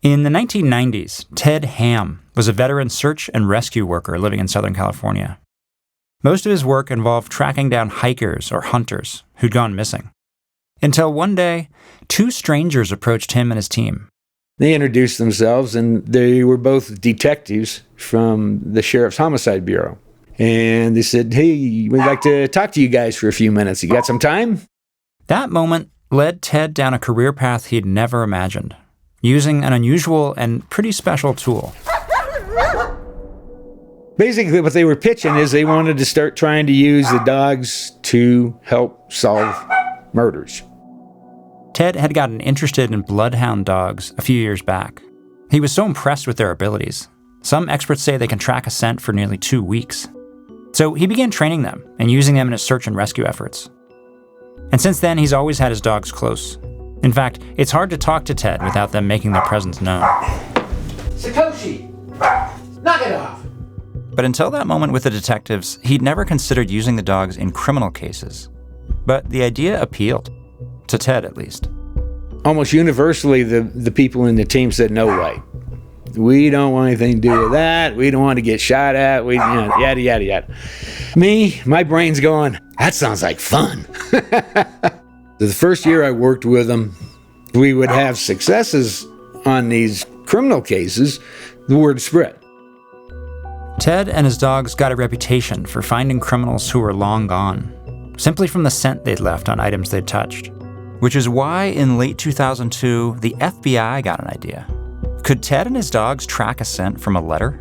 In the 1990s, Ted Ham was a veteran search and rescue worker living in Southern California. Most of his work involved tracking down hikers or hunters who'd gone missing. Until one day, two strangers approached him and his team. They introduced themselves, and they were both detectives from the Sheriff's Homicide Bureau. And they said, "Hey, we'd like to talk to you guys for a few minutes. You got some time?" That moment led Ted down a career path he'd never imagined, using an unusual and pretty special tool. Basically, what they were pitching is they wanted to start trying to use the dogs to help solve murders. Ted had gotten interested in bloodhound dogs a few years back. He was so impressed with their abilities. Some experts say they can track a scent for nearly 2 weeks. So he began training them and using them in his search and rescue efforts. And since then, he's always had his dogs close. In fact, it's hard to talk to Ted without them making their presence known. Satoshi, knock it off. But until that moment with the detectives, he'd never considered using the dogs in criminal cases. But the idea appealed. To Ted, at least. Almost universally, the people in the team said, "No way. We don't want anything to do with that. We don't want to get shot at. Yada, yada, yada." Me, my brain's going, that sounds like fun. The first year I worked with them, we would have successes on these criminal cases. The word spread. Ted and his dogs got a reputation for finding criminals who were long gone, simply from the scent they'd left on items they'd touched. Which is why in late 2002, the FBI got an idea. Could Ted and his dogs track a scent from a letter?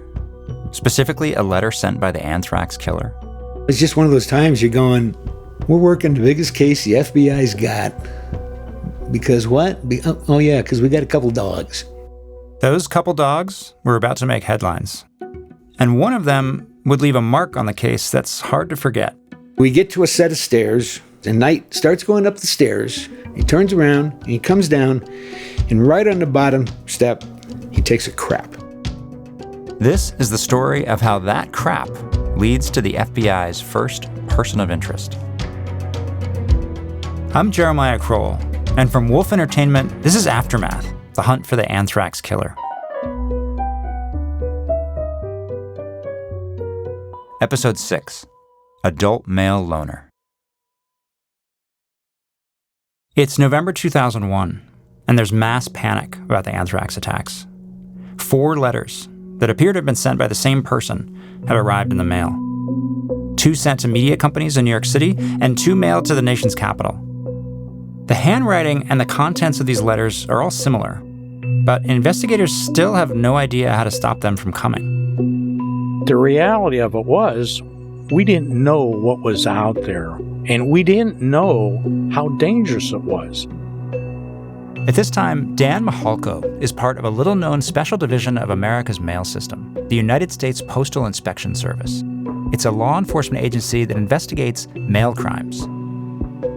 Specifically, a letter sent by the Anthrax killer. It's just one of those times you're going, we're working the biggest case the FBI's got. Because what? Because we got a couple dogs. Those couple dogs were about to make headlines. And one of them would leave a mark on the case that's hard to forget. We get to a set of stairs. The knight starts going up the stairs. He turns around, and he comes down, and right on the bottom step, he takes a crap. This is the story of how that crap leads to the FBI's first person of interest. I'm Jeremiah Kroll, and from Wolf Entertainment, this is Aftermath, the hunt for the Anthrax killer. Episode 6, Adult Male Loner. It's November 2001, and there's mass panic about the Anthrax attacks. 4 letters that appear to have been sent by the same person have arrived in the mail. 2 sent to media companies in New York City, and 2 mailed to the nation's capital. The handwriting and the contents of these letters are all similar, but investigators still have no idea how to stop them from coming. The reality of it was, we didn't know what was out there, and we didn't know how dangerous it was. At this time, Dan Mihalko is part of a little-known special division of America's mail system, the United States Postal Inspection Service. It's a law enforcement agency that investigates mail crimes.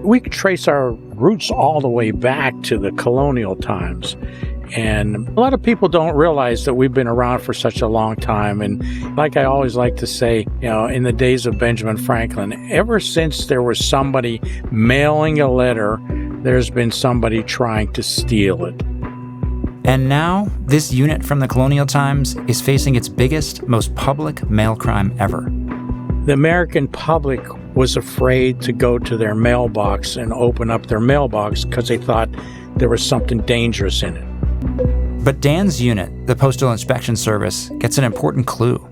We could trace our roots all the way back to the colonial times. And a lot of people don't realize that we've been around for such a long time. And like I always like to say, in the days of Benjamin Franklin, ever since there was somebody mailing a letter, there's been somebody trying to steal it. And now, this unit from the colonial times is facing its biggest, most public mail crime ever. The American public was afraid to go to their mailbox and open up their mailbox because they thought there was something dangerous in it. But Dan's unit, the Postal Inspection Service, gets an important clue.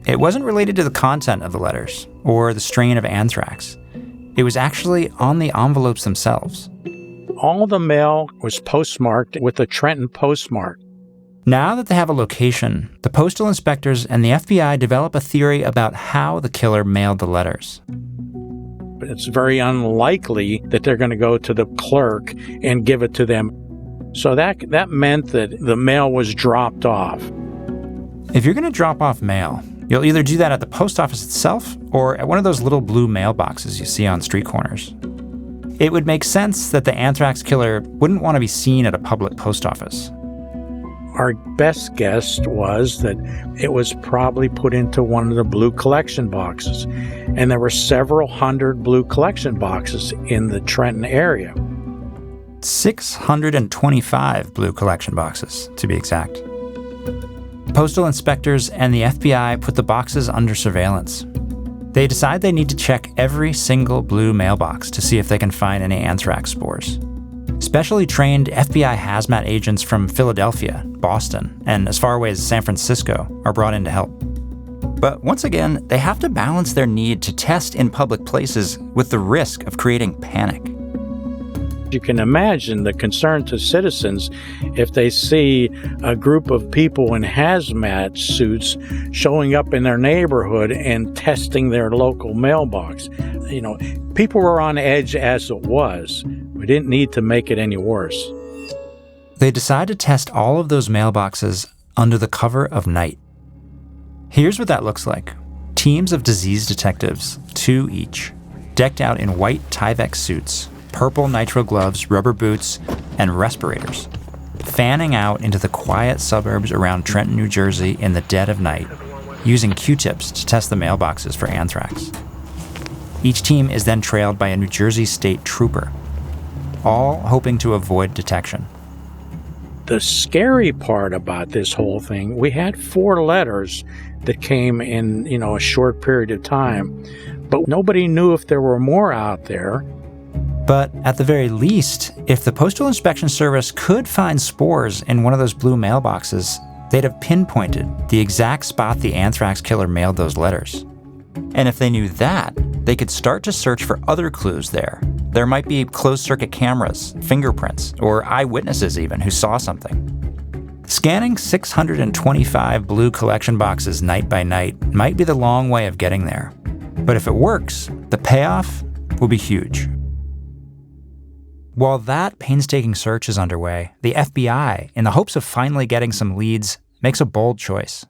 It wasn't related to the content of the letters or the strain of anthrax. It was actually on the envelopes themselves. All the mail was postmarked with the Trenton postmark. Now that they have a location, the postal inspectors and the FBI develop a theory about how the killer mailed the letters. It's very unlikely that they're going to go to the clerk and give it to them. So that meant that the mail was dropped off. If you're going to drop off mail, you'll either do that at the post office itself or at one of those little blue mailboxes you see on street corners. It would make sense that the Anthrax killer wouldn't want to be seen at a public post office. Our best guess was that it was probably put into one of the blue collection boxes. And there were several hundred blue collection boxes in the Trenton area. 625 blue collection boxes, to be exact. Postal inspectors and the FBI put the boxes under surveillance. They decide they need to check every single blue mailbox to see if they can find any anthrax spores. Specially trained FBI hazmat agents from Philadelphia, Boston, and as far away as San Francisco are brought in to help. But once again, they have to balance their need to test in public places with the risk of creating panic. You can imagine the concern to citizens if they see a group of people in hazmat suits showing up in their neighborhood and testing their local mailbox. People were on edge as it was. We didn't need to make it any worse. They decide to test all of those mailboxes under the cover of night. Here's what that looks like. Teams of disease detectives, 2 each, decked out in white Tyvek suits, purple nitrile gloves, rubber boots, and respirators, fanning out into the quiet suburbs around Trenton, New Jersey in the dead of night, using Q-tips to test the mailboxes for anthrax. Each team is then trailed by a New Jersey state trooper, all hoping to avoid detection. The scary part about this whole thing, we had 4 letters that came in, a short period of time, but nobody knew if there were more out there. But at the very least, if the Postal Inspection Service could find spores in one of those blue mailboxes, they'd have pinpointed the exact spot the anthrax killer mailed those letters. And if they knew that, they could start to search for other clues there. There might be closed-circuit cameras, fingerprints, or eyewitnesses even who saw something. Scanning 625 blue collection boxes night by night might be the long way of getting there. But if it works, the payoff will be huge. While that painstaking search is underway, the FBI, in the hopes of finally getting some leads, makes a bold choice.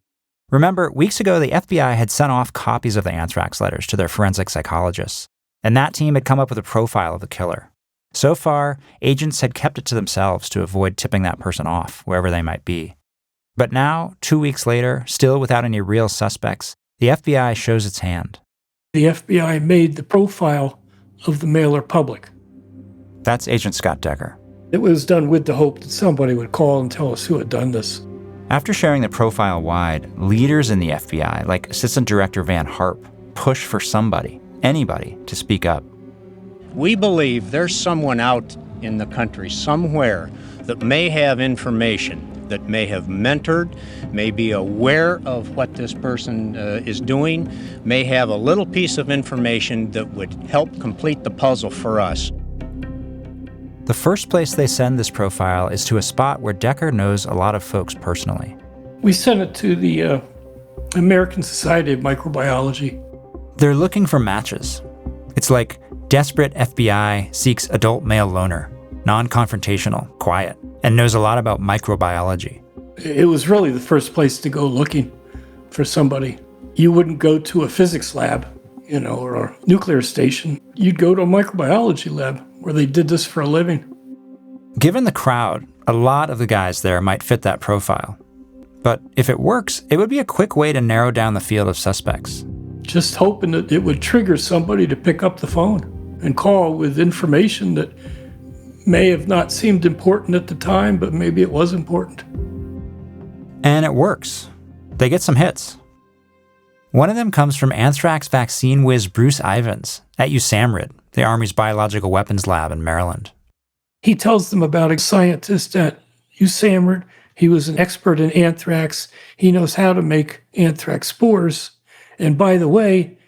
Remember, weeks ago, the FBI had sent off copies of the anthrax letters to their forensic psychologists, and that team had come up with a profile of the killer. So far, agents had kept it to themselves to avoid tipping that person off, wherever they might be. But now, 2 weeks later, still without any real suspects, the FBI shows its hand. The FBI made the profile of the mailer public. That's Agent Scott Decker. It was done with the hope that somebody would call and tell us who had done this. After sharing the profile wide, leaders in the FBI, like Assistant Director Van Harp, push for somebody, anybody, to speak up. We believe there's someone out in the country somewhere that may have information, that may have mentored, may be aware of what this person is doing, may have a little piece of information that would help complete the puzzle for us. The first place they send this profile is to a spot where Decker knows a lot of folks personally. We sent it to the American Society of Microbiology. They're looking for matches. It's like desperate FBI seeks adult male loner, non-confrontational, quiet, and knows a lot about microbiology. It was really the first place to go looking for somebody. You wouldn't go to a physics lab, or a nuclear station. You'd go to a microbiology lab where they did this for a living. Given the crowd, a lot of the guys there might fit that profile. But if it works, it would be a quick way to narrow down the field of suspects. Just hoping that it would trigger somebody to pick up the phone and call with information that may have not seemed important at the time, but maybe it was important. And it works. They get some hits. One of them comes from anthrax vaccine whiz Bruce Ivins at USAMRIID, the Army's Biological Weapons Lab in Maryland. He tells them about a scientist at USAMRIID. He was an expert in anthrax. He knows how to make anthrax spores. And by the way,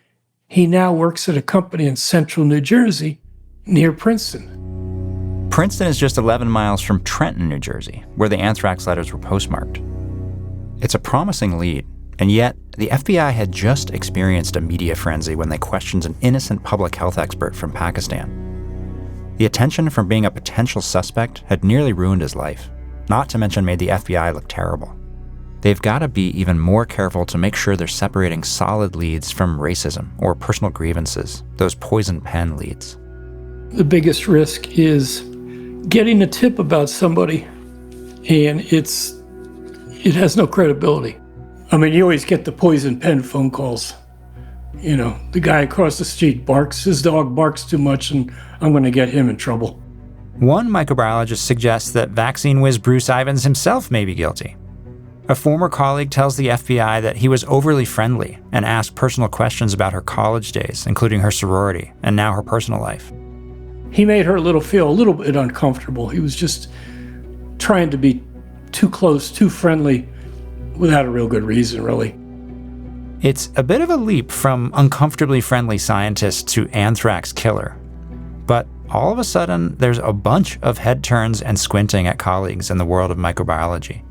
he now works at a company in central New Jersey near Princeton. Princeton is just 11 miles from Trenton, New Jersey, where the anthrax letters were postmarked. It's a promising lead, and yet the FBI had just experienced a media frenzy when they questioned an innocent public health expert from Pakistan. The attention from being a potential suspect had nearly ruined his life, not to mention made the FBI look terrible. They've got to be even more careful to make sure they're separating solid leads from racism or personal grievances, those poison pen leads. The biggest risk is getting a tip about somebody and it has no credibility. I mean, you always get the poison pen phone calls. The guy across the street barks, his dog barks too much and I'm going to get him in trouble. One microbiologist suggests that vaccine whiz Bruce Ivins himself may be guilty. A former colleague tells the FBI that he was overly friendly and asked personal questions about her college days, including her sorority and now her personal life. He made her feel a little bit uncomfortable. He was just trying to be too close, too friendly, without a real good reason, really. It's a bit of a leap from uncomfortably friendly scientist to anthrax killer. But all of a sudden, there's a bunch of head turns and squinting at colleagues in the world of microbiology.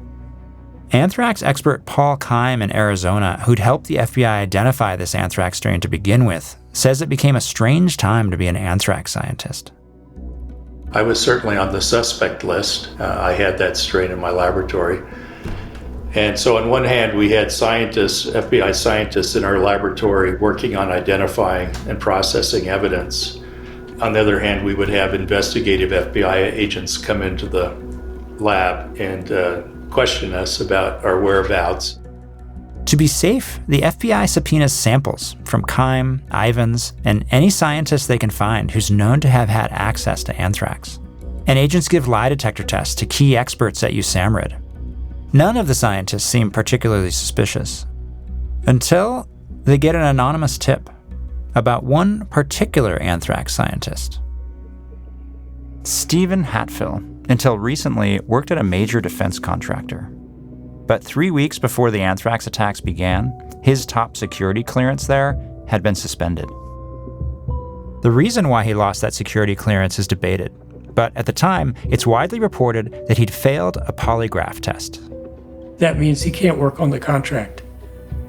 Anthrax expert Paul Keim in Arizona, who'd helped the FBI identify this anthrax strain to begin with, says it became a strange time to be an anthrax scientist. I was certainly on the suspect list. I had that strain in my laboratory. And so on one hand, we had scientists, FBI scientists in our laboratory working on identifying and processing evidence. On the other hand, we would have investigative FBI agents come into the lab and question us about our whereabouts. To be safe, the FBI subpoenas samples from Keim, Ivins, and any scientist they can find who's known to have had access to anthrax. And agents give lie detector tests to key experts at USAMRIID. None of the scientists seem particularly suspicious, until they get an anonymous tip about one particular anthrax scientist. Stephen Hatfill, until recently, worked at a major defense contractor. But 3 weeks before the anthrax attacks began, his top security clearance there had been suspended. The reason why he lost that security clearance is debated, but at the time, it's widely reported that he'd failed a polygraph test. That means he can't work on the contract.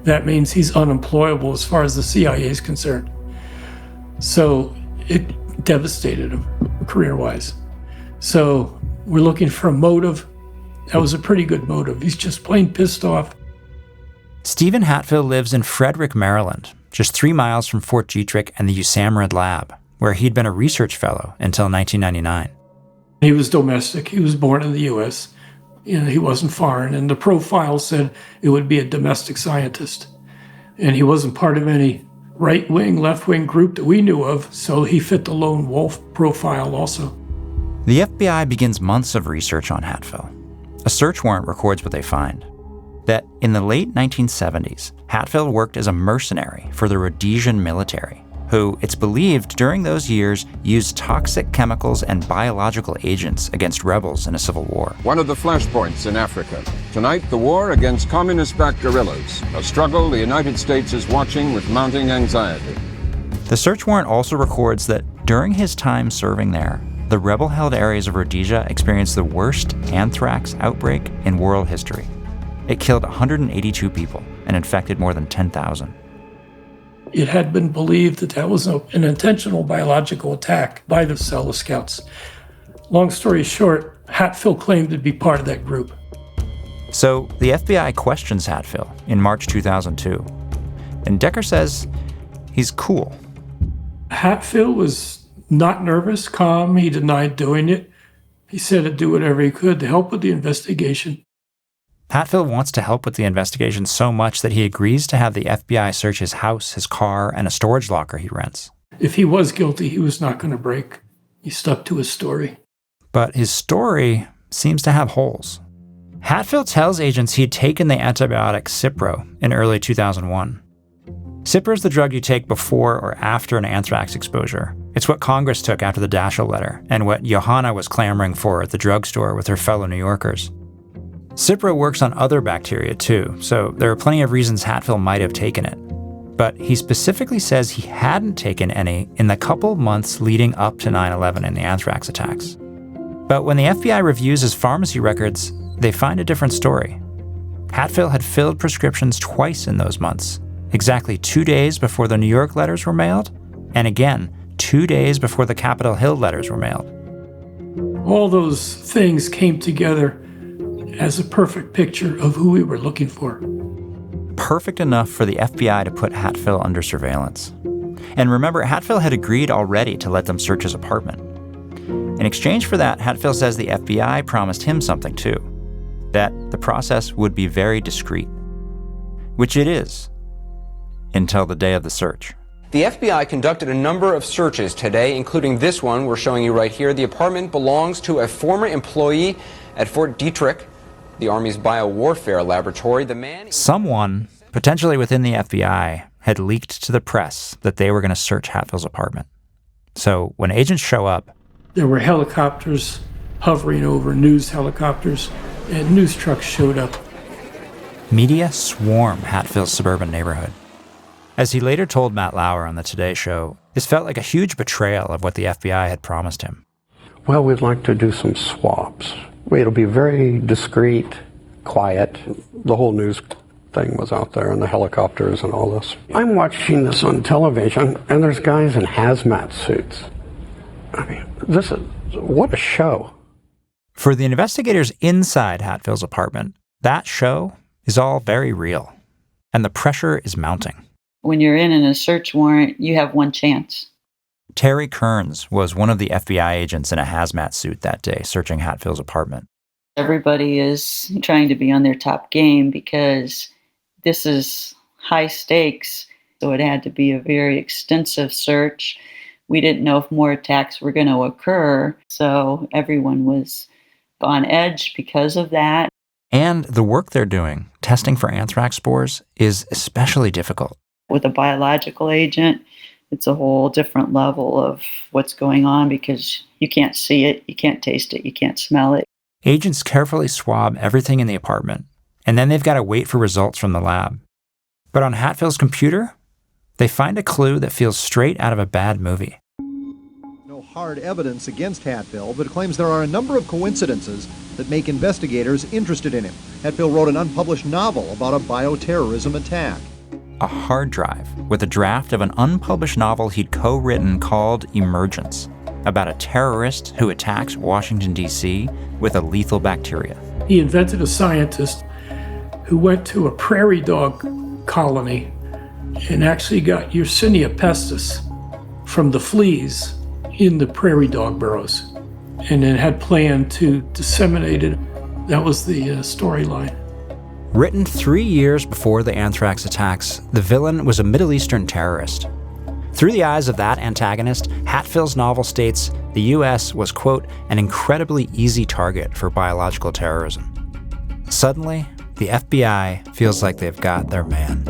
That means he's unemployable as far as the CIA is concerned. So it devastated him career-wise. So we're looking for a motive. That was a pretty good motive. He's just plain pissed off. Stephen Hatfill lives in Frederick, Maryland, just 3 miles from Fort Detrick and the USAMRIID lab, where he'd been a research fellow until 1999. He was domestic. He was born in the U.S. He wasn't foreign, and the profile said it would be a domestic scientist. And he wasn't part of any right-wing, left-wing group that we knew of, so he fit the lone wolf profile also. The FBI begins months of research on Hatfill. A search warrant records what they find. That in the late 1970s, Hatfill worked as a mercenary for the Rhodesian military, who, it's believed, during those years used toxic chemicals and biological agents against rebels in a civil war. One of the flashpoints in Africa. Tonight, the war against communist-backed guerrillas, a struggle the United States is watching with mounting anxiety. The search warrant also records that during his time serving there, the rebel-held areas of Rhodesia experienced the worst anthrax outbreak in world history. It killed 182 people and infected more than 10,000. It had been believed that that was an intentional biological attack by the Selma Scouts. Long story short, Hatfill claimed to be part of that group. So the FBI questions Hatfill in March 2002, and Decker says he's cool. Hatfill was not nervous, calm. He denied doing it. He said he'd do whatever he could to help with the investigation. Hatfill wants to help with the investigation so much that he agrees to have the FBI search his house, his car, and a storage locker he rents. If he was guilty, he was not going to break. He stuck to his story. But his story seems to have holes. Hatfill tells agents he'd taken the antibiotic Cipro in early 2001. Cipro is the drug you take before or after an anthrax exposure. It's what Congress took after the Daschle letter, and what Johanna was clamoring for at the drugstore with her fellow New Yorkers. Cipro works on other bacteria too, so there are plenty of reasons Hatfill might have taken it. But he specifically says he hadn't taken any in the couple months leading up to 9/11 and the anthrax attacks. But when the FBI reviews his pharmacy records, they find a different story. Hatfill had filled prescriptions twice in those months, exactly 2 days before the New York letters were mailed, and again, 2 days before the Capitol Hill letters were mailed. All those things came together as a perfect picture of who we were looking for. Perfect enough for the FBI to put Hatfill under surveillance. And remember, Hatfill had agreed already to let them search his apartment. In exchange for that, Hatfill says the FBI promised him something too, that the process would be very discreet. Which it is, until the day of the search. The FBI conducted a number of searches today, including this one we're showing you right here. The apartment belongs to a former employee at Fort Detrick, the Army's biowarfare laboratory. The man... Someone, potentially within the FBI, had leaked to the press that they were going to search Hatfield's apartment. So when agents show up... There were helicopters hovering over, news helicopters, and news trucks showed up. Media swarmed Hatfield's suburban neighborhood. As he later told Matt Lauer on the Today Show, this felt like a huge betrayal of what the FBI had promised him. Well, we'd like to do some swabs. It'll be very discreet, quiet. The whole news thing was out there and the helicopters and all this. I'm watching this on television and there's guys in hazmat suits. I mean, what a show. For the investigators inside Hatfield's apartment, that show is all very real. And the pressure is mounting. When you're in a search warrant, you have one chance. Terry Kearns was one of the FBI agents in a hazmat suit that day, searching Hatfield's apartment. Everybody is trying to be on their top game because this is high stakes, so it had to be a very extensive search. We didn't know if more attacks were going to occur, so everyone was on edge because of that. And the work they're doing, testing for anthrax spores, is especially difficult. With a biological agent, it's a whole different level of what's going on because you can't see it, you can't taste it, you can't smell it. Agents carefully swab everything in the apartment, and then they've got to wait for results from the lab. But on Hatfield's computer, they find a clue that feels straight out of a bad movie. No hard evidence against Hatfield, but claims there are a number of coincidences that make investigators interested in him. Hatfield wrote an unpublished novel about a bioterrorism attack. A hard drive with a draft of an unpublished novel he'd co-written called Emergence, about a terrorist who attacks Washington, D.C. with a lethal bacteria. He invented a scientist who went to a prairie dog colony and actually got Yersinia pestis from the fleas in the prairie dog burrows, and then had planned to disseminate it. That was the storyline. Written 3 years before the anthrax attacks, the villain was a Middle Eastern terrorist. Through the eyes of that antagonist, Hatfield's novel states the U.S. was, quote, an incredibly easy target for biological terrorism. Suddenly, the FBI feels like they've got their man.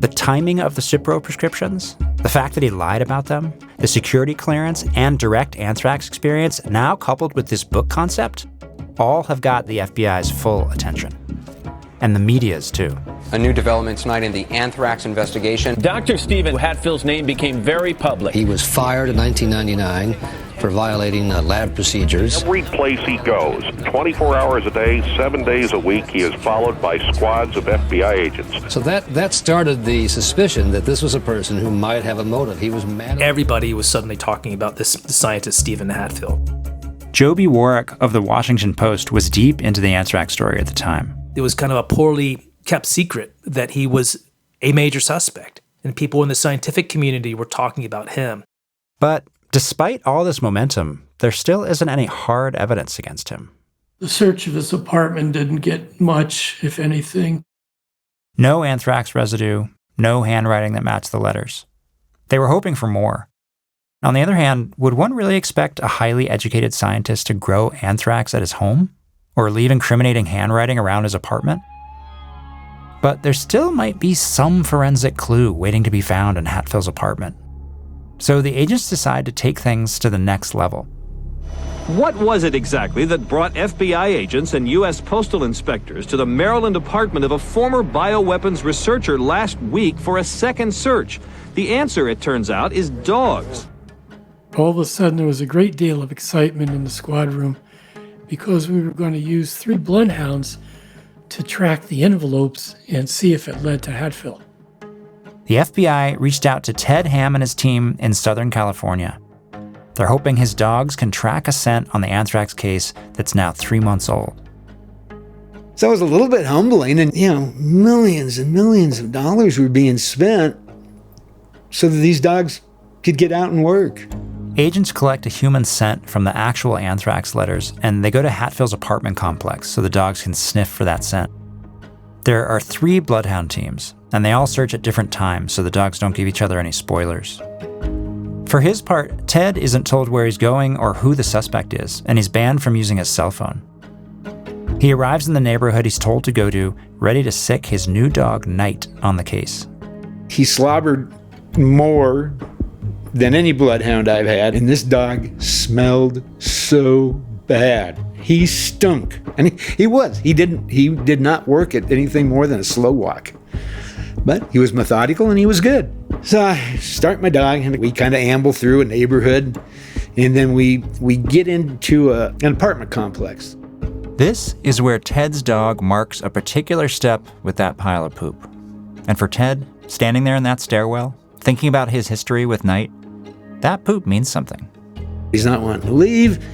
The timing of the Cipro prescriptions, the fact that he lied about them, the security clearance, and direct anthrax experience, now coupled with this book concept, all have got the FBI's full attention. And the media's too. A new development tonight in the anthrax investigation. Dr. Stephen Hatfield's name became very public. He was fired in 1999 for violating lab procedures. Every place he goes, 24 hours a day, 7 days a week, he is followed by squads of FBI agents. So that started the suspicion that this was a person who might have a motive. He was mad. Everybody was suddenly talking about this scientist, Stephen Hatfield. Joby Warwick of the Washington Post was deep into the anthrax story at the time. It was kind of a poorly kept secret that he was a major suspect, and people in the scientific community were talking about him. But despite all this momentum, there still isn't any hard evidence against him. The search of his apartment didn't get much, if anything. No anthrax residue, no handwriting that matched the letters. They were hoping for more. On the other hand, would one really expect a highly educated scientist to grow anthrax at his home? Or leave incriminating handwriting around his apartment? But there still might be some forensic clue waiting to be found in Hatfield's apartment. So the agents decide to take things to the next level. What was it exactly that brought FBI agents and U.S. postal inspectors to the Maryland apartment of a former bioweapons researcher last week for a second search? The answer, it turns out, is dogs. All of a sudden, there was a great deal of excitement in the squad room because we were going to use 3 bloodhounds to track the envelopes and see if it led to Hatfield. The FBI reached out to Ted Ham and his team in Southern California. They're hoping his dogs can track a scent on the anthrax case that's now 3 months old. So it was a little bit humbling, and millions and millions of dollars were being spent so that these dogs could get out and work. Agents collect a human scent from the actual anthrax letters, and they go to Hatfield's apartment complex so the dogs can sniff for that scent. There are 3 bloodhound teams, and they all search at different times so the dogs don't give each other any spoilers. For his part, Ted isn't told where he's going or who the suspect is, and he's banned from using his cell phone. He arrives in the neighborhood he's told to go to, ready to sick his new dog, Knight, on the case. He slobbered more than any bloodhound I've had, and this dog smelled so bad. He stunk, and he did not work at anything more than a slow walk. But he was methodical and he was good. So I start my dog and we kind of amble through a neighborhood, and then we get into an apartment complex. This is where Ted's dog marks a particular step with that pile of poop. And for Ted, standing there in that stairwell, thinking about his history with Knight, that poop means something. He's not wanting to leave.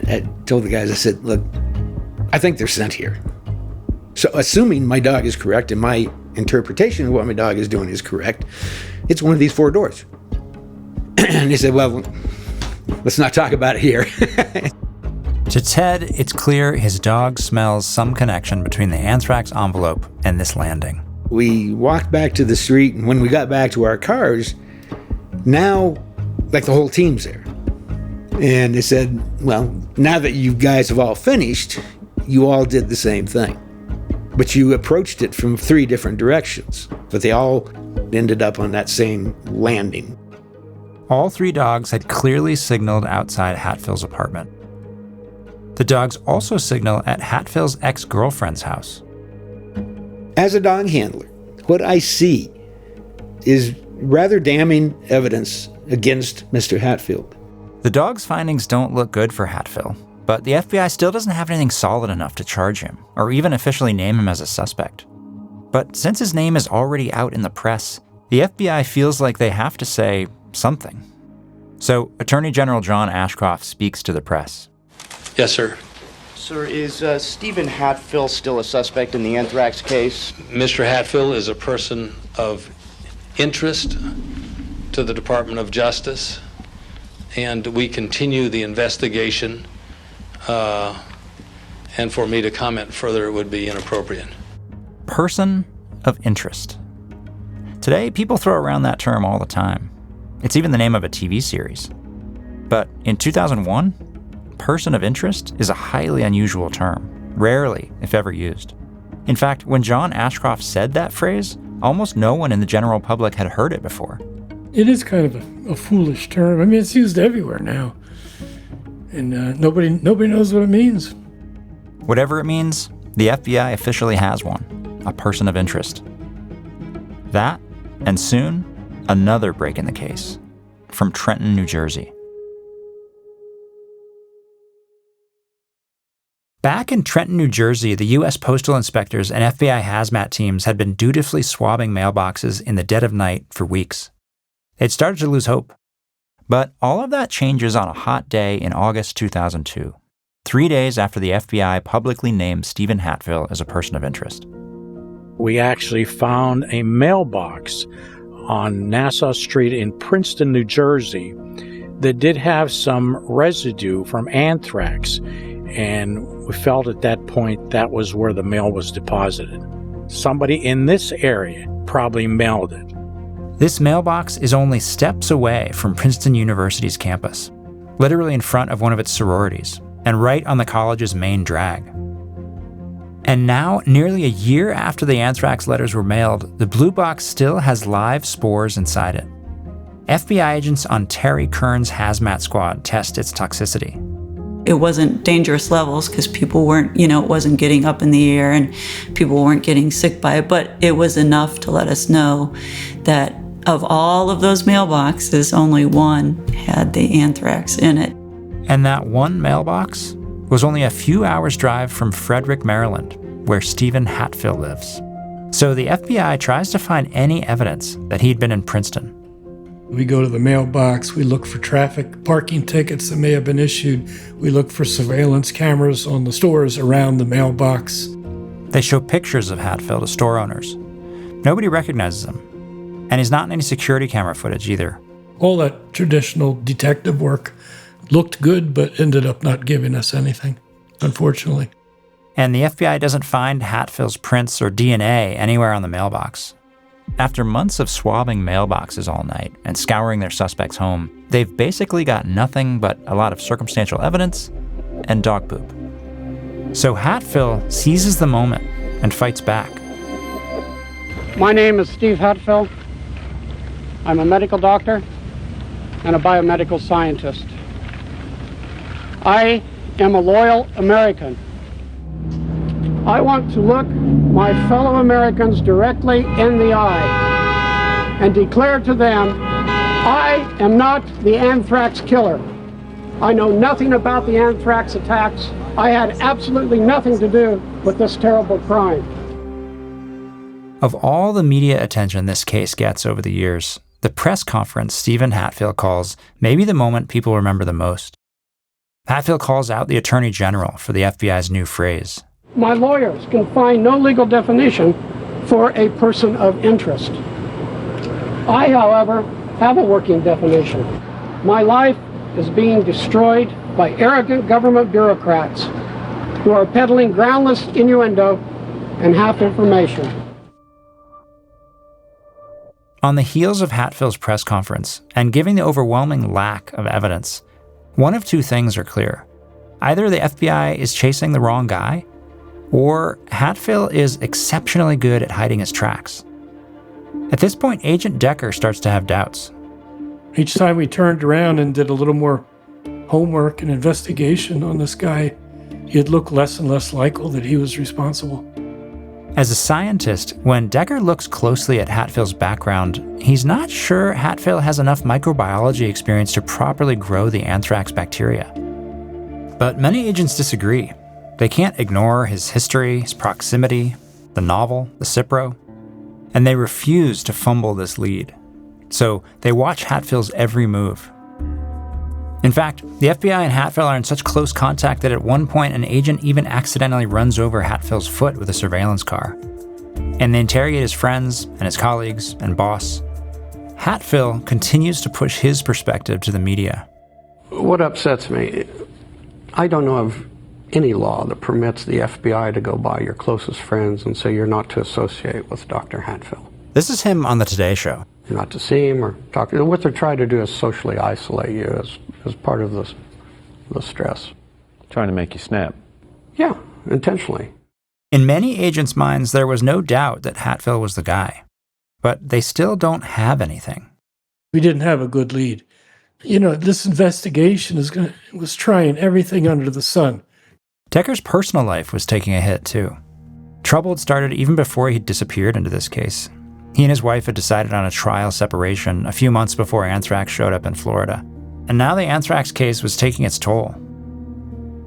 I told the guys, I said, look, I think they're sent here. So assuming my dog is correct and my interpretation of what my dog is doing is correct, it's one of these 4 doors. And they said, well, let's not talk about it here. To Ted, it's clear his dog smells some connection between the Anthrax envelope and this landing. We walked back to the street, and when we got back to our cars, now, like, the whole team's there. And they said, well, now that you guys have all finished, you all did the same thing. But you approached it from 3 different directions, but they all ended up on that same landing. All 3 dogs had clearly signaled outside Hatfield's apartment. The dogs also signal at Hatfield's ex-girlfriend's house. As a dog handler, what I see is rather damning evidence against Mr. Hatfield. The dog's findings don't look good for Hatfield, but the FBI still doesn't have anything solid enough to charge him, or even officially name him as a suspect. But since his name is already out in the press, the FBI feels like they have to say something. So Attorney General John Ashcroft speaks to the press. Yes, sir. Sir, is Stephen Hatfield still a suspect in the Anthrax case? Mr. Hatfield is a person of interest to the Department of Justice, and we continue the investigation, and for me to comment further would be inappropriate. Person of interest. Today, people throw around that term all the time. It's even the name of a TV series. But in 2001, person of interest is a highly unusual term, rarely, if ever, used. In fact, when John Ashcroft said that phrase, almost no one in the general public had heard it before. It is kind of a foolish term. I mean, it's used everywhere now. And nobody knows what it means. Whatever it means, the FBI officially has one, a person of interest. That, and soon, another break in the case, from Trenton, New Jersey. Back in Trenton, New Jersey, the U.S. Postal Inspectors and FBI hazmat teams had been dutifully swabbing mailboxes in the dead of night for weeks. They'd started to lose hope. But all of that changes on a hot day in August 2002, 3 days after the FBI publicly named Stephen Hatfield as a person of interest. We actually found a mailbox on Nassau Street in Princeton, New Jersey, that did have some residue from anthrax, and we felt at that point that was where the mail was deposited. Somebody in this area probably mailed it. This mailbox is only steps away from Princeton University's campus, literally in front of one of its sororities, and right on the college's main drag. And now, nearly a year after the anthrax letters were mailed, the blue box still has live spores inside it. FBI agents on Terry Kern's hazmat squad test its toxicity. It wasn't dangerous levels because people weren't, it wasn't getting up in the air and people weren't getting sick by it, but it was enough to let us know that of all of those mailboxes, only one had the anthrax in it. And that one mailbox was only a few hours' drive from Frederick, Maryland, where Stephen Hatfield lives. So the FBI tries to find any evidence that he'd been in Princeton. We go to the mailbox, we look for traffic parking tickets that may have been issued, we look for surveillance cameras on the stores around the mailbox. They show pictures of Hatfield to store owners. Nobody recognizes him, and he's not in any security camera footage either. All that traditional detective work looked good, but ended up not giving us anything, unfortunately. And the FBI doesn't find Hatfield's prints or DNA anywhere on the mailbox. After months of swabbing mailboxes all night and scouring their suspect's home, they've basically got nothing but a lot of circumstantial evidence and dog poop. So Hatfield seizes the moment and fights back. My name is Steve Hatfield. I'm a medical doctor and a biomedical scientist. I am a loyal American. I want to look my fellow Americans directly in the eye and declare to them, I am not the anthrax killer. I know nothing about the anthrax attacks. I had absolutely nothing to do with this terrible crime. Of all the media attention this case gets over the years, the press conference Stephen Hatfield calls may be the moment people remember the most. Hatfield calls out the Attorney General for the FBI's new phrase. My lawyers can find no legal definition for a person of interest. I, however, have a working definition. My life is being destroyed by arrogant government bureaucrats who are peddling groundless innuendo and half information. On the heels of Hatfield's press conference, and given the overwhelming lack of evidence, one of two things are clear. Either the FBI is chasing the wrong guy, or Hatfield is exceptionally good at hiding his tracks. At this point, Agent Decker starts to have doubts. Each time we turned around and did a little more homework and investigation on this guy, it looked less and less likely that he was responsible. As a scientist, when Decker looks closely at Hatfield's background, he's not sure Hatfield has enough microbiology experience to properly grow the anthrax bacteria. But many agents disagree. They can't ignore his history, his proximity, the novel, the Cipro, and they refuse to fumble this lead. So they watch Hatfield's every move. In fact, the FBI and Hatfield are in such close contact that at one point an agent even accidentally runs over Hatfield's foot with a surveillance car. And they interrogate his friends and his colleagues and boss. Hatfield continues to push his perspective to the media. What upsets me, I don't know of any law that permits the FBI to go by your closest friends and say you're not to associate with Dr. Hatfield. This is him on the Today Show. You're not to see him or talk to him. What they're trying to do is socially isolate you as part of the stress. Trying to make you snap. Yeah, intentionally. In many agents' minds, there was no doubt that Hatfield was the guy. But they still don't have anything. We didn't have a good lead. You know, this investigation was trying everything under the sun. Decker's personal life was taking a hit, too. Trouble had started even before he'd disappeared into this case. He and his wife had decided on a trial separation a few months before Anthrax showed up in Florida. And now the Anthrax case was taking its toll.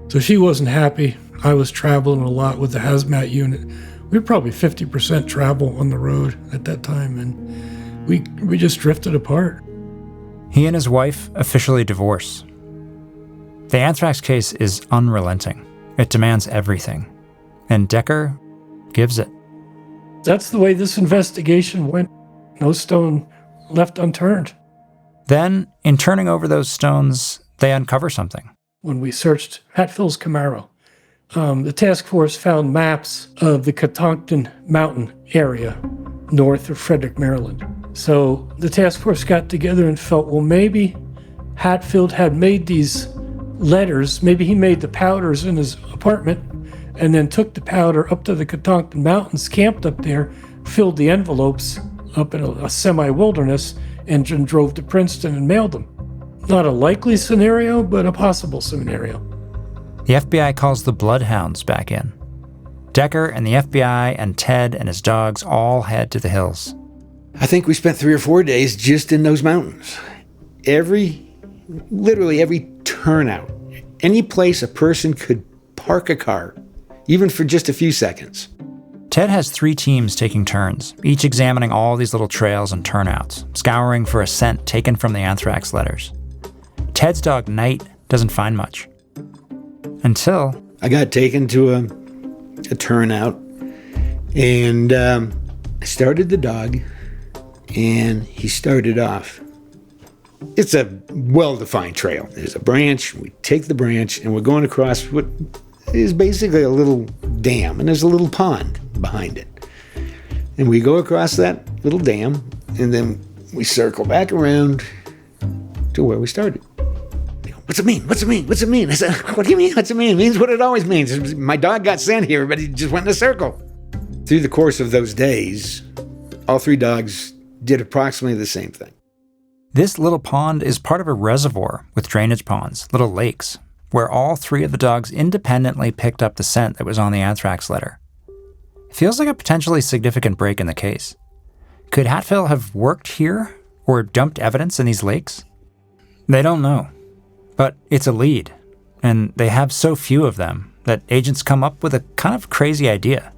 So she wasn't happy. I was traveling a lot with the hazmat unit. We were probably 50% travel on the road at that time, and we just drifted apart. He and his wife officially divorce. The Anthrax case is unrelenting. It demands everything. And Decker gives it. That's the way this investigation went. No stone left unturned. Then, in turning over those stones, they uncover something. When we searched Hatfield's Camaro, the task force found maps of the Catoctin Mountain area north of Frederick, Maryland. So the task force got together and felt, well, maybe Hatfield had made these letters. Maybe he made the powders in his apartment and then took the powder up to the Catoctin Mountains, camped up there, filled the envelopes up in a semi-wilderness, and drove to Princeton and mailed them. Not a likely scenario, but a possible scenario. The FBI calls the bloodhounds back in. Decker and the FBI and Ted and his dogs all head to the hills. I think we spent 3 or 4 days just in those mountains. Literally every turnout, any place a person could park a car, even for just a few seconds. Ted has 3 teams taking turns, each examining all these little trails and turnouts, scouring for a scent taken from the anthrax letters. Ted's dog, Knight, doesn't find much. Until I got taken to a turnout, and I started the dog, and he started off. It's a well-defined trail. There's a branch. We take the branch, and we're going across what is basically a little dam, and there's a little pond behind it. And we go across that little dam, and then we circle back around to where we started. What's it mean? What's it mean? What's it mean? I said, what do you mean? What's it mean? It means what it always means. My dog got sent here, but he just went in a circle. Through the course of those days, all 3 dogs did approximately the same thing. This little pond is part of a reservoir with drainage ponds, little lakes, where all 3 of the dogs independently picked up the scent that was on the anthrax letter. It feels like a potentially significant break in the case. Could Hatfill have worked here or dumped evidence in these lakes? They don't know. But it's a lead, and they have so few of them that agents come up with a kind of crazy idea.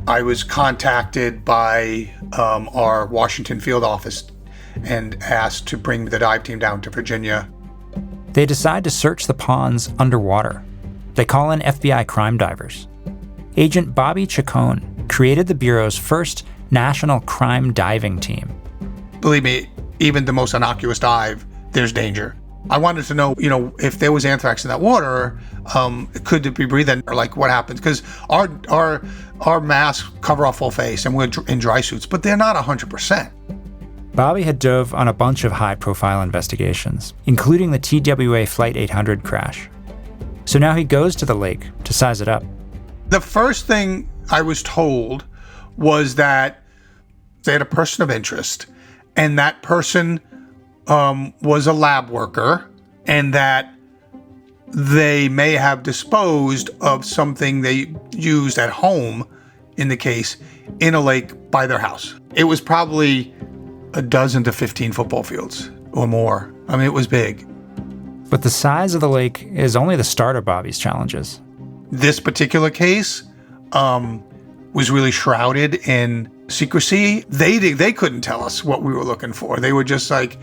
I was contacted by our Washington field office and asked to bring the dive team down to Virginia. They decide to search the ponds underwater. They call in FBI crime divers. Agent Bobby Chacon created the Bureau's first national crime diving team. Believe me, even the most innocuous dive, there's danger. I wanted to know, if there was anthrax in that water, could it be breathing, or like what happens? Because our masks cover our full face and we're in dry suits, but they're not 100%. Bobby had dove on a bunch of high-profile investigations, including the TWA Flight 800 crash. So now he goes to the lake to size it up. The first thing I was told was that they had a person of interest, and that person was a lab worker, and that they may have disposed of something they used at home in the case in a lake by their house. It was probably a dozen to 15 football fields or more. I mean, it was big. But the size of the lake is only the start of Bobby's challenges. This particular case was really shrouded in secrecy. They couldn't tell us what we were looking for. They were just like,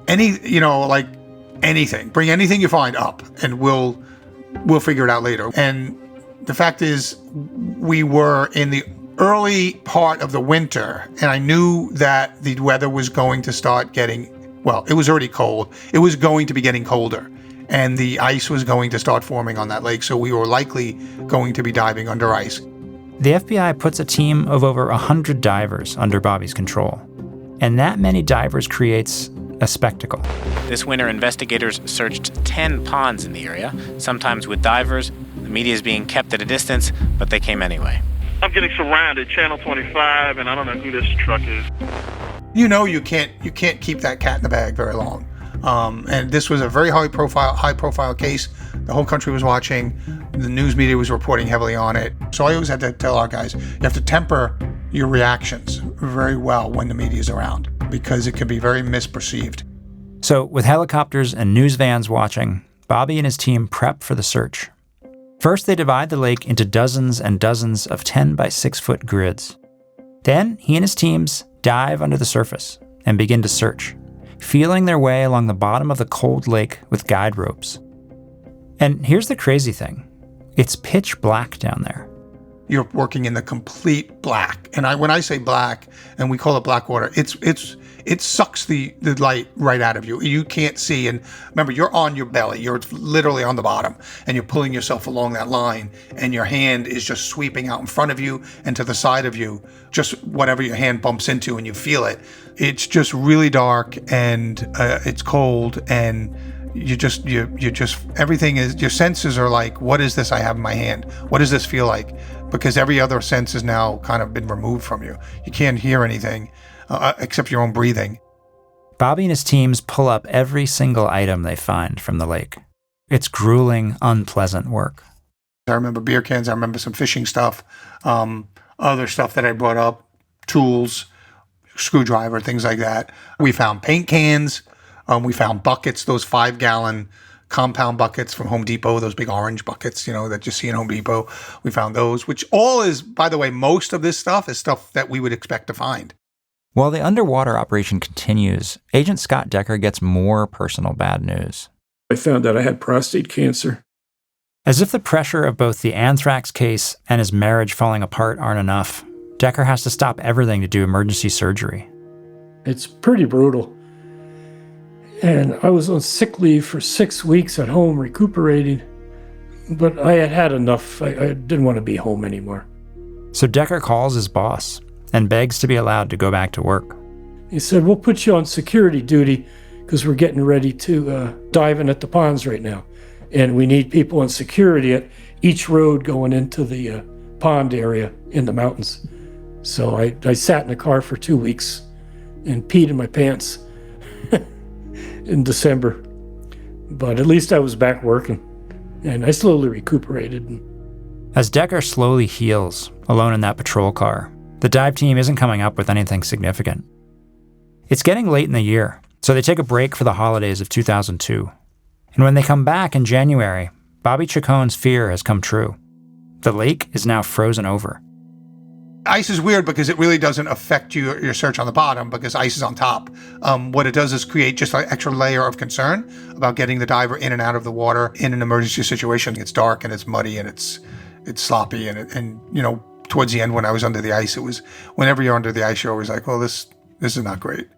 anything. Bring anything you find up, and we'll figure it out later. And the fact is, we were in the early part of the winter, and I knew that the weather was going to start getting, well, it was already cold. It was going to be getting colder, and the ice was going to start forming on that lake, so we were likely going to be diving under ice. The FBI puts a team of over 100 divers under Bobby's control, and that many divers creates a spectacle. This winter, investigators searched 10 ponds in the area, sometimes with divers. The media is being kept at a distance, but they came anyway. I'm getting surrounded, Channel 25, and I don't know who this truck is. You can't keep that cat in the bag very long. And this was a very high profile case. The whole country was watching. The news media was reporting heavily on it. So I always had to tell our guys, you have to temper your reactions very well when the media is around, because it can be very misperceived. So with helicopters and news vans watching, Bobby and his team prep for the search. First, they divide the lake into dozens and dozens of 10 by 6 foot grids. Then he and his teams dive under the surface and begin to search, feeling their way along the bottom of the cold lake with guide ropes. And here's the crazy thing. It's pitch black down there. You're working in the complete black. And when I say black, and we call it black water, it sucks the light right out of you. You can't see. And remember, you're on your belly. You're literally on the bottom, and you're pulling yourself along that line, and your hand is just sweeping out in front of you and to the side of you, just whatever your hand bumps into, and you feel it. It's just really dark, and it's cold, and you just everything is, your senses are like, what is this I have in my hand? What does this feel like? Because every other sense has now kind of been removed from you. You can't hear anything except your own breathing. Bobby and his teams pull up every single item they find from the lake. It's grueling, unpleasant work. I remember beer cans. I remember some fishing stuff, other stuff that I brought up, tools, screwdriver, things like that. We found paint cans. We found buckets, those 5-gallon compound buckets from Home Depot, those big orange buckets, that you see in Home Depot. We found those, which all is, by the way, most of this stuff is stuff that we would expect to find. While the underwater operation continues, Agent Scott Decker gets more personal bad news. I found out I had prostate cancer. As if the pressure of both the anthrax case and his marriage falling apart aren't enough, Decker has to stop everything to do emergency surgery. It's pretty brutal. And I was on sick leave for 6 weeks at home recuperating But I had had enough. I didn't want to be home anymore. So Decker calls his boss and begs to be allowed to go back to work. He said, we'll put you on security duty because we're getting ready to dive in at the ponds right now. And we need people on security at each road going into the pond area in the mountains. So I sat in the car for 2 weeks and peed in my pants in December. But at least I was back working, and I slowly recuperated. As Decker slowly heals, alone in that patrol car, the dive team isn't coming up with anything significant. It's getting late in the year, so they take a break for the holidays of 2002. And when they come back in January, Bobby Chacon's fear has come true. The lake is now frozen over. Ice is weird because it really doesn't affect your search on the bottom because ice is on top. What it does is create just an extra layer of concern about getting the diver in and out of the water in an emergency situation. It's dark and it's muddy and it's sloppy and you know, towards the end when I was under the ice, it was whenever you're under the ice, you're always like, oh, this is not great.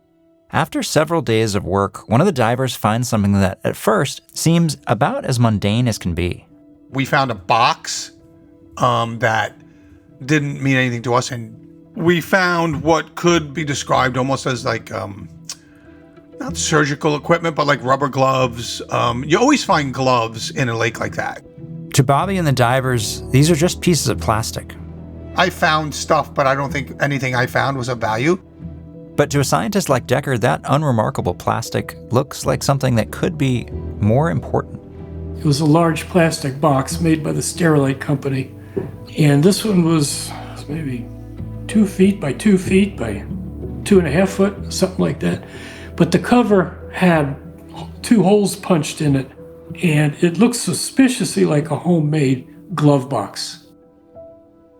After several days of work, one of the divers finds something that at first seems about as mundane as can be. We found a box that didn't mean anything to us, and we found what could be described almost as like not surgical equipment, but like rubber gloves. You always find gloves in a lake like that. To Bobby and the divers, these are just pieces of plastic. I found stuff, but I don't think anything I found was of value. But to a scientist like Decker, that unremarkable plastic looks like something that could be more important. It was a large plastic box made by the Sterilite Company. And this one was maybe 2 feet by 2 feet by 2.5 foot, something like that. But the cover had 2 holes punched in it, and it looked suspiciously like a homemade glove box.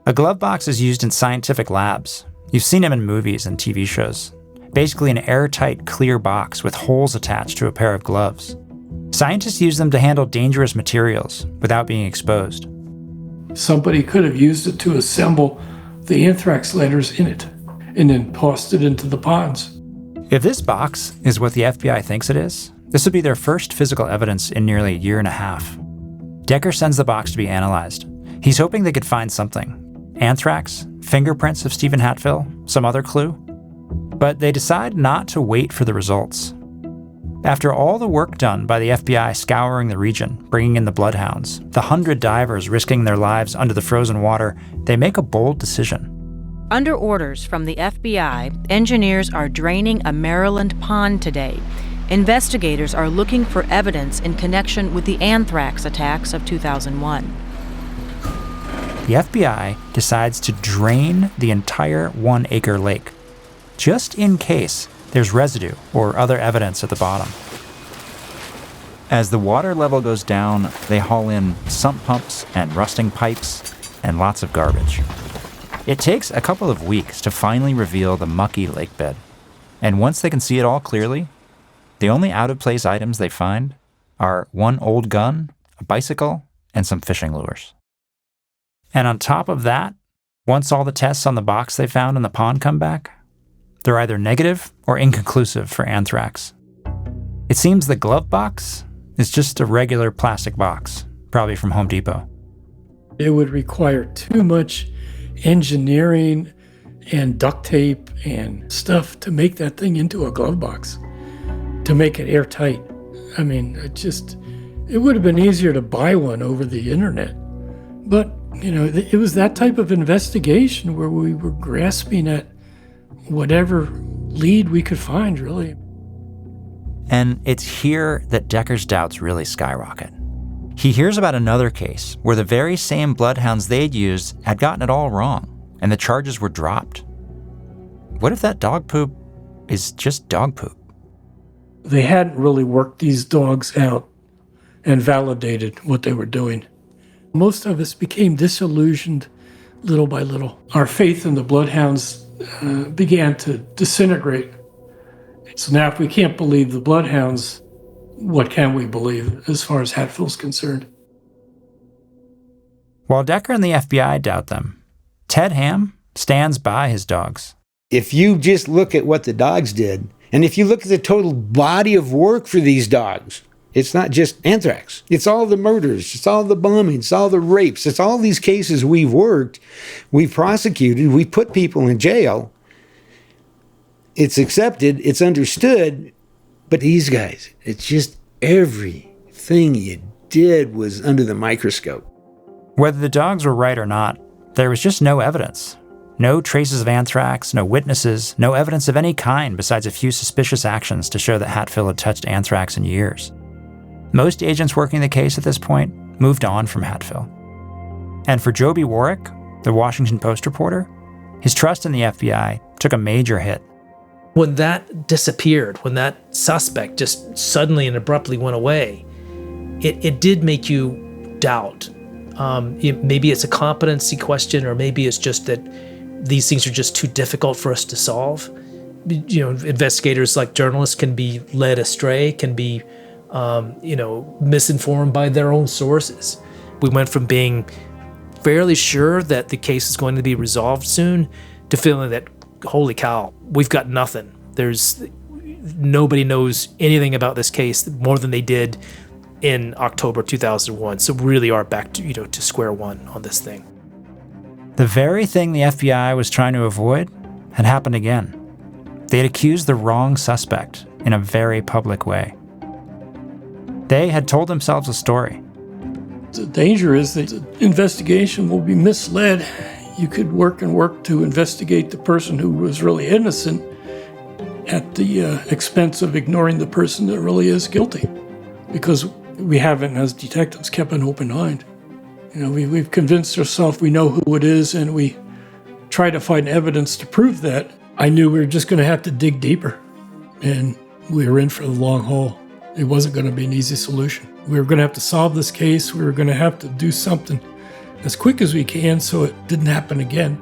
A glove box is used in scientific labs. You've seen them in movies and TV shows. Basically an airtight, clear box with holes attached to a pair of gloves. Scientists use them to handle dangerous materials without being exposed. Somebody could have used it to assemble the anthrax letters in it and then tossed it into the ponds. If this box is what the FBI thinks it is, this would be their first physical evidence in nearly a year and a half. Decker sends the box to be analyzed. He's hoping they could find something. Anthrax, fingerprints of Stephen Hatfill, some other clue. But they decide not to wait for the results. After all the work done by the FBI scouring the region, bringing in the bloodhounds, the 100 divers risking their lives under the frozen water, they make a bold decision. Under orders from the FBI, engineers are draining a Maryland pond today. Investigators are looking for evidence in connection with the anthrax attacks of 2001. The FBI decides to drain the entire 1-acre lake, just in case there's residue or other evidence at the bottom. As the water level goes down, they haul in sump pumps and rusting pipes and lots of garbage. It takes a couple of weeks to finally reveal the mucky lake bed. And once they can see it all clearly, the only out-of-place items they find are one old gun, a bicycle, and some fishing lures. And on top of that, once all the tests on the box they found in the pond come back, they're either negative or inconclusive for anthrax. It seems the glove box is just a regular plastic box, probably from Home Depot. It would require too much engineering and duct tape and stuff to make that thing into a glove box, to make it airtight. I mean, it would have been easier to buy one over the internet. But, you know, it was that type of investigation where we were grasping at whatever lead we could find, really. And it's here that Decker's doubts really skyrocket. He hears about another case where the very same bloodhounds they'd used had gotten it all wrong, and the charges were dropped. What if that dog poop is just dog poop? They hadn't really worked these dogs out and validated what they were doing. Most of us became disillusioned little by little. Our faith in the bloodhounds began to disintegrate. So now if we can't believe the bloodhounds, what can we believe as far as Hatfill's concerned? While Decker and the FBI doubt them, Ted Ham stands by his dogs. If you just look at what the dogs did, and if you look at the total body of work for these dogs, It's not just anthrax. It's all the murders. It's all the bombings. It's all the rapes. It's all these cases we've worked, we've prosecuted, we put people in jail. It's accepted. It's understood. But these guys, it's just everything you did was under the microscope. Whether the dogs were right or not, there was just no evidence. No traces of anthrax, no witnesses, no evidence of any kind besides a few suspicious actions to show that Hatfield had touched anthrax in years. Most agents working the case at this point moved on from Hatfield. And for Joby Warwick, the Washington Post reporter, his trust in the FBI took a major hit. When that disappeared, when that suspect just suddenly and abruptly went away, it did make you doubt. Maybe it's a competency question, or maybe it's just that these things are just too difficult for us to solve. Investigators, like journalists, can be led astray, can be misinformed by their own sources. We went from being fairly sure that the case is going to be resolved soon to feeling that, holy cow, we've got nothing. Nobody knows anything about this case more than they did in October 2001. So we really are back to square one on this thing. The very thing the FBI was trying to avoid had happened again. They had accused the wrong suspect in a very public way. They had told themselves a story. The danger is that the investigation will be misled. You could work to investigate the person who was really innocent at the expense of ignoring the person that really is guilty. Because we haven't, as detectives, kept an open mind. We've convinced ourselves we know who it is, and we try to find evidence to prove that. I knew we were just going to have to dig deeper, and we were in for the long haul. It wasn't going to be an easy solution. We were going to have to solve this case. We were going to have to do something as quick as we can so it didn't happen again.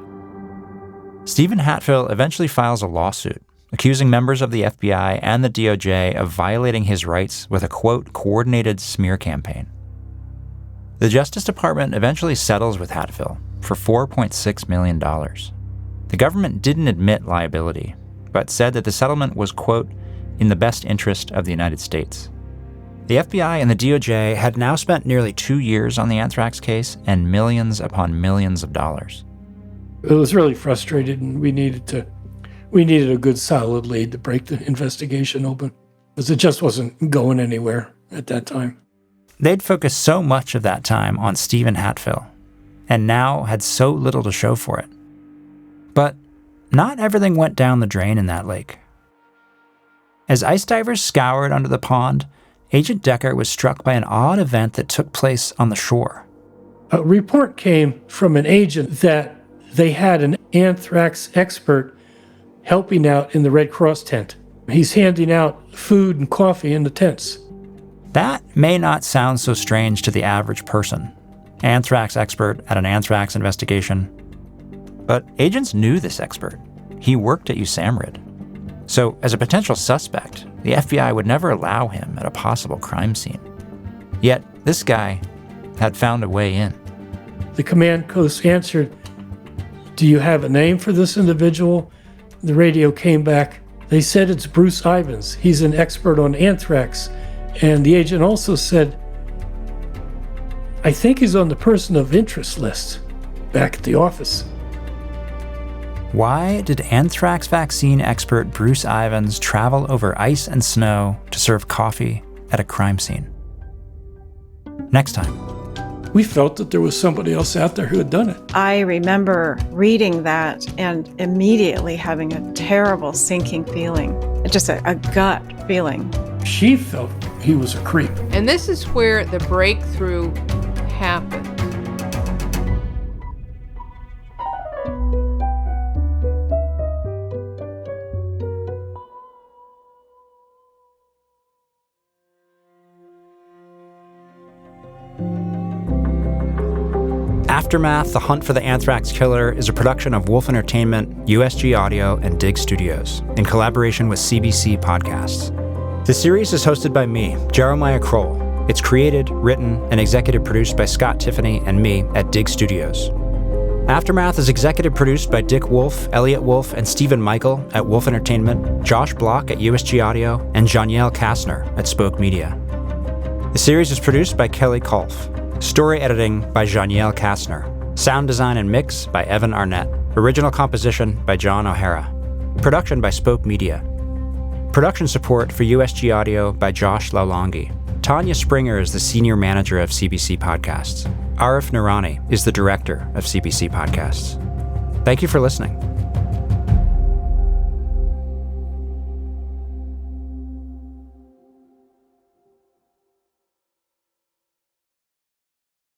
Stephen Hatfield eventually files a lawsuit accusing members of the FBI and the DOJ of violating his rights with a, quote, coordinated smear campaign. The Justice Department eventually settles with Hatfield for $4.6 million. The government didn't admit liability, but said that the settlement was, quote, in the best interest of the United States. The FBI and the DOJ had now spent nearly 2 years on the anthrax case and millions upon millions of dollars. It was really frustrating, and we needed a good solid lead to break the investigation open, because it just wasn't going anywhere at that time. They'd focused so much of that time on Stephen Hatfield, and now had so little to show for it. But not everything went down the drain in that lake. As ice divers scoured under the pond, Agent Decker was struck by an odd event that took place on the shore. A report came from an agent that they had an anthrax expert helping out in the Red Cross tent. He's handing out food and coffee in the tents. That may not sound so strange to the average person. Anthrax expert at an anthrax investigation. But agents knew this expert. He worked at USAMRIID. So, as a potential suspect, the FBI would never allow him at a possible crime scene. Yet, this guy had found a way in. The command post answered, "Do you have a name for this individual?" The radio came back. They said it's Bruce Ivins. He's an expert on anthrax. And the agent also said, "I think he's on the person of interest list back at the office." Why did anthrax vaccine expert Bruce Ivins travel over ice and snow to serve coffee at a crime scene? Next time. We felt that there was somebody else out there who had done it. I remember reading that and immediately having a terrible sinking feeling, just a gut feeling. She felt he was a creep. And this is where the breakthrough happened. Aftermath, The Hunt for the Anthrax Killer is a production of Wolf Entertainment, USG Audio, and Dig Studios, in collaboration with CBC Podcasts. The series is hosted by me, Jeremiah Kroll. It's created, written, and executive produced by Scott Tiffany and me at Dig Studios. Aftermath is executive produced by Dick Wolf, Elliot Wolf, and Stephen Michael at Wolf Entertainment, Josh Block at USG Audio, and Janielle Kastner at Spoke Media. The series is produced by Kelly Kolf. Story editing by Janielle Kastner. Sound design and mix by Evan Arnett. Original composition by John O'Hara. Production by Spoke Media. Production support for USG Audio by Josh Laulongi. Tanya Springer is the senior manager of CBC Podcasts. Arif Nurani is the director of CBC Podcasts. Thank you for listening.